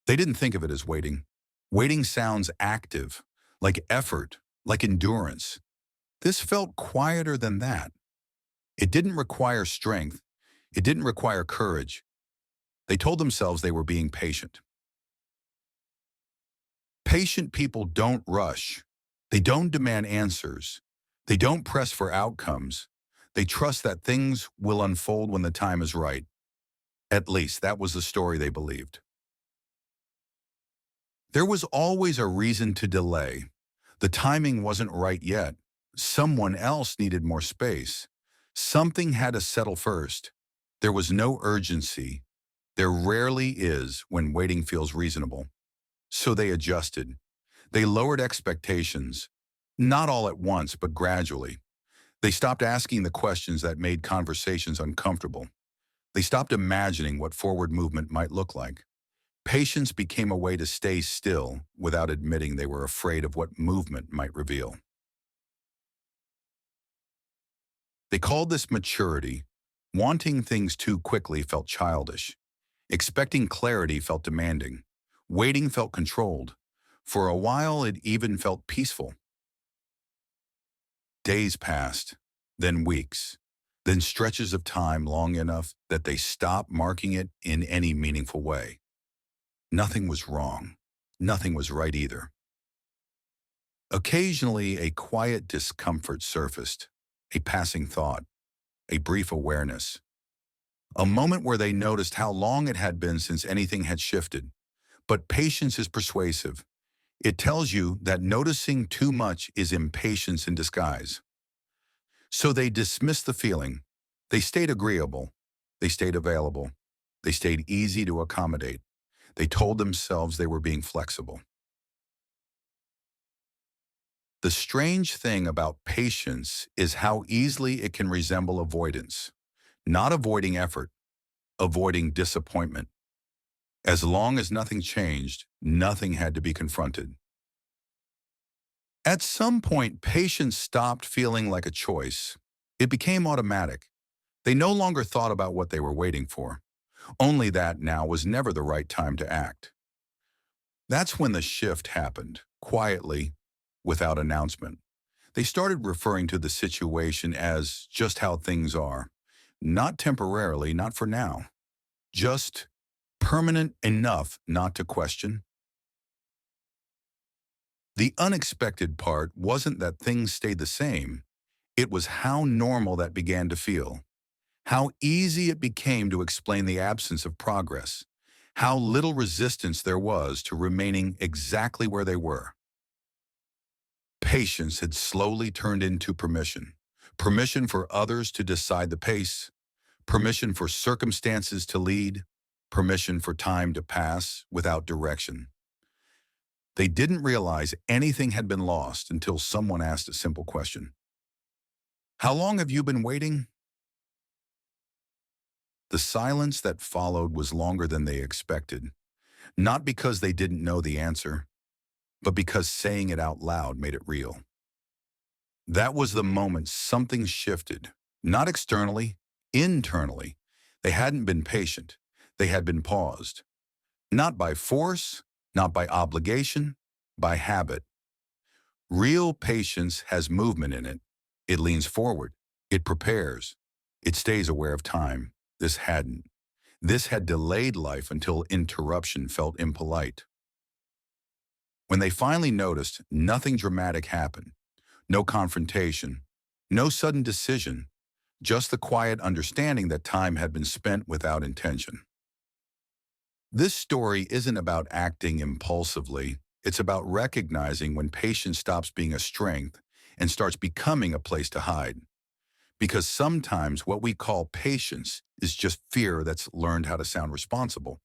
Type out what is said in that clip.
They didn't think of it as waiting. Waiting sounds active, like effort, like endurance. This felt quieter than that. It didn't require strength. It didn't require courage. They told themselves they were being patient. Patient people don't rush. They don't demand answers. They don't press for outcomes. They trust that things will unfold when the time is right. At least that was the story they believed. There was always a reason to delay. The timing wasn't right yet. Someone else needed more space. Something had to settle first. There was no urgency. There rarely is when waiting feels reasonable. So they adjusted. They lowered expectations. Not all at once, but gradually. They stopped asking the questions that made conversations uncomfortable. They stopped imagining what forward movement might look like. Patience became a way to stay still without admitting they were afraid of what movement might reveal. They called this maturity. Wanting things too quickly felt childish. Expecting clarity felt demanding. Waiting felt controlled. For a while, it even felt peaceful. Days passed, then weeks, then stretches of time long enough that they stopped marking it in any meaningful way. Nothing was wrong. Nothing was right either. Occasionally, a quiet discomfort surfaced, a passing thought, a brief awareness, a moment where they noticed how long it had been since anything had shifted. But patience is persuasive. It tells you that noticing too much is impatience in disguise. So they dismissed the feeling. They stayed agreeable. They stayed available. They stayed easy to accommodate. They told themselves they were being flexible. The strange thing about patience is how easily it can resemble avoidance. Not avoiding effort, avoiding disappointment. As long as nothing changed, nothing had to be confronted. At some point, patience stopped feeling like a choice. It became automatic. They no longer thought about what they were waiting for. Only that now was never the right time to act. That's when the shift happened, quietly, without announcement. They started referring to the situation as just how things are. Not temporarily, not for now. Just permanent enough not to question. The unexpected part wasn't that things stayed the same. It was how normal that began to feel. How easy it became to explain the absence of progress. How little resistance there was to remaining exactly where they were. Patience had slowly turned into permission. Permission for others to decide the pace. Permission for circumstances to lead. Permission for time to pass without direction. They didn't realize anything had been lost until someone asked a simple question. How long have you been waiting? The silence that followed was longer than they expected, not because they didn't know the answer, but because saying it out loud made it real. That was the moment something shifted, not externally, internally. They hadn't been patient. They had been paused. Not by force, not by obligation, by habit. Real patience has movement in it. It leans forward. It prepares. It stays aware of time. This hadn't. This had delayed life until interruption felt impolite. When they finally noticed, nothing dramatic happened. No confrontation. No sudden decision. Just the quiet understanding that time had been spent without intention. This story isn't about acting impulsively. It's about recognizing when patience stops being a strength and starts becoming a place to hide. Because sometimes what we call patience is just fear that's learned how to sound responsible.